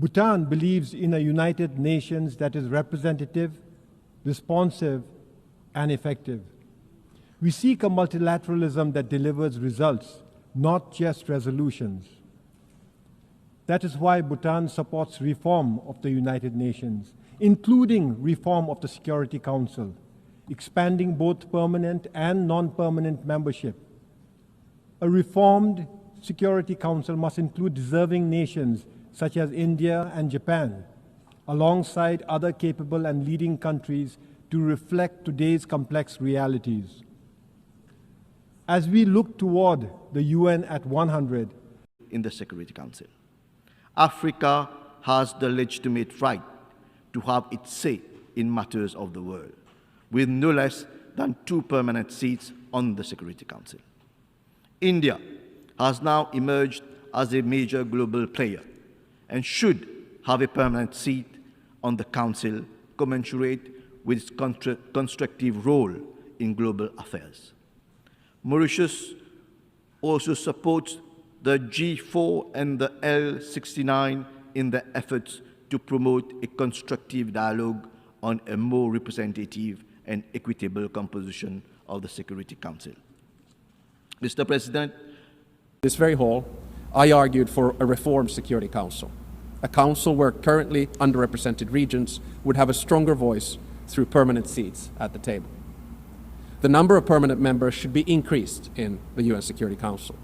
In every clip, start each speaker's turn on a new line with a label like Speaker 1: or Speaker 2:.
Speaker 1: Bhutan believes in a United Nations that is representative, responsive, and effective. We seek a multilateralism that delivers results, not just resolutions. That is why Bhutan supports reform of the United Nations, including reform of the Security Council, expanding both permanent and non-permanent membership. A reformed Security Council must include deserving nations such as India and Japan, alongside other capable and leading countries to reflect today's complex realities. As we look toward the UN at 100
Speaker 2: in the Security Council, Africa has the legitimate right to have its say in matters of the world, with no less than 2 permanent seats on the Security Council. India has now emerged as a major global player and should have a permanent seat on the Council commensurate with its constructive role in global affairs. Mauritius also supports the G4 and the L69 in their efforts to promote a constructive dialogue on a more representative and equitable composition of the Security Council. Mr. President,
Speaker 3: this very hall, I argued for a reformed Security Council, a council where currently underrepresented regions would have a stronger voice through permanent seats at the table. The number of permanent members should be increased in the UN Security Council.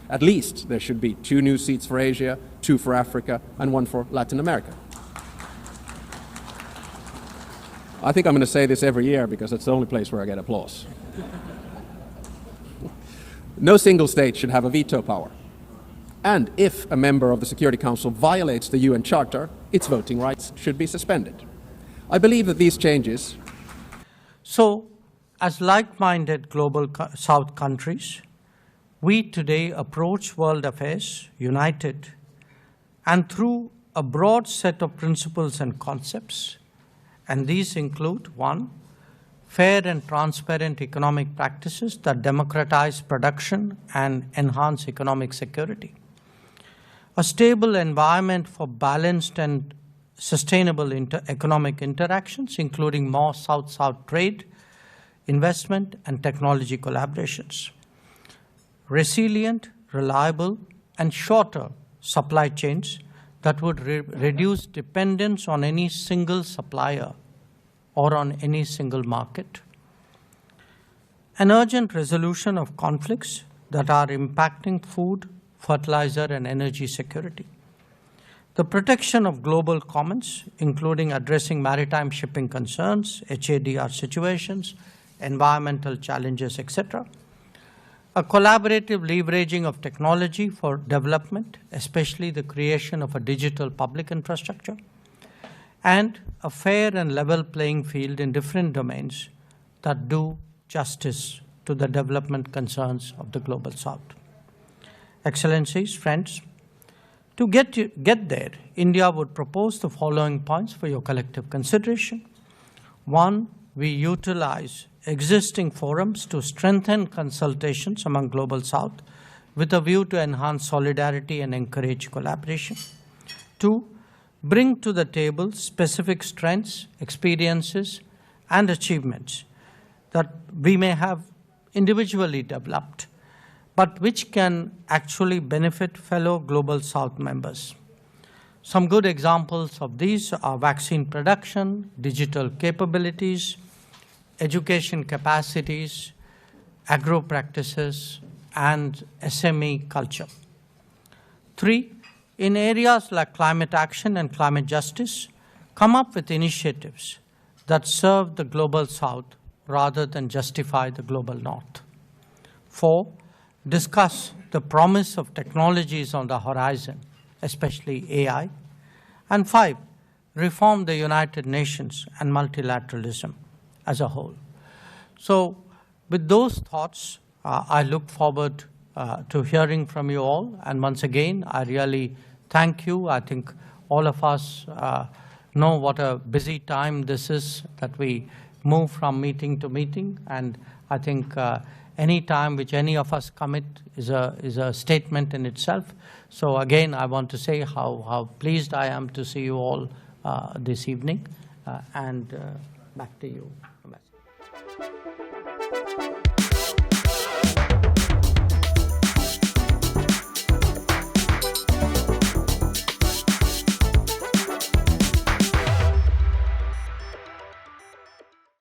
Speaker 3: At least there should be 2 new seats for Asia, 2 for Africa, and 1 for Latin America. I think I'm going to say this every year because it's the only place where I get applause. No single state should have a veto power. And if a member of the Security Council violates the UN Charter, its voting rights should be suspended. I believe that these changes...
Speaker 4: So, as like-minded global South countries, we today approach world affairs united and through a broad set of principles and concepts, and these include 1, fair and transparent economic practices that democratize production and enhance economic security, a stable environment for balanced and sustainable economic interactions, including more South-South trade, investment, and technology collaborations, resilient, reliable, and shorter supply chains that would reduce dependence on any single supplier or on any single market, an urgent resolution of conflicts that are impacting food, fertilizer, and energy security, the protection of global commons, including addressing maritime shipping concerns, HADR situations, environmental challenges, etc., a collaborative leveraging of technology for development, especially the creation of a digital public infrastructure, and a fair and level playing field in different domains that do justice to the development concerns of the Global South. Excellencies, friends, to get there, India would propose the following points for your collective consideration. 1, we utilize existing forums to strengthen consultations among Global South with a view to enhance solidarity and encourage collaboration. 2, bring to the table specific strengths, experiences, and achievements that we may have individually developed, but which can actually benefit fellow Global South members. Some good examples of these are vaccine production, digital capabilities, education capacities, agro practices, and SME culture. 3, in areas like climate action and climate justice, come up with initiatives that serve the Global South rather than justify the Global North. 4, discuss the promise of technologies on the horizon, especially AI. And 5, reform the United Nations and multilateralism as a whole. So with those thoughts, I look forward to hearing from you all. And once again, I really thank you. I think all of us know what a busy time this is, that we move from meeting to meeting. And I think any time which any of us commit is a statement in itself. So again, I want to say how pleased I am to see you all this evening. And back to you, Ambassador.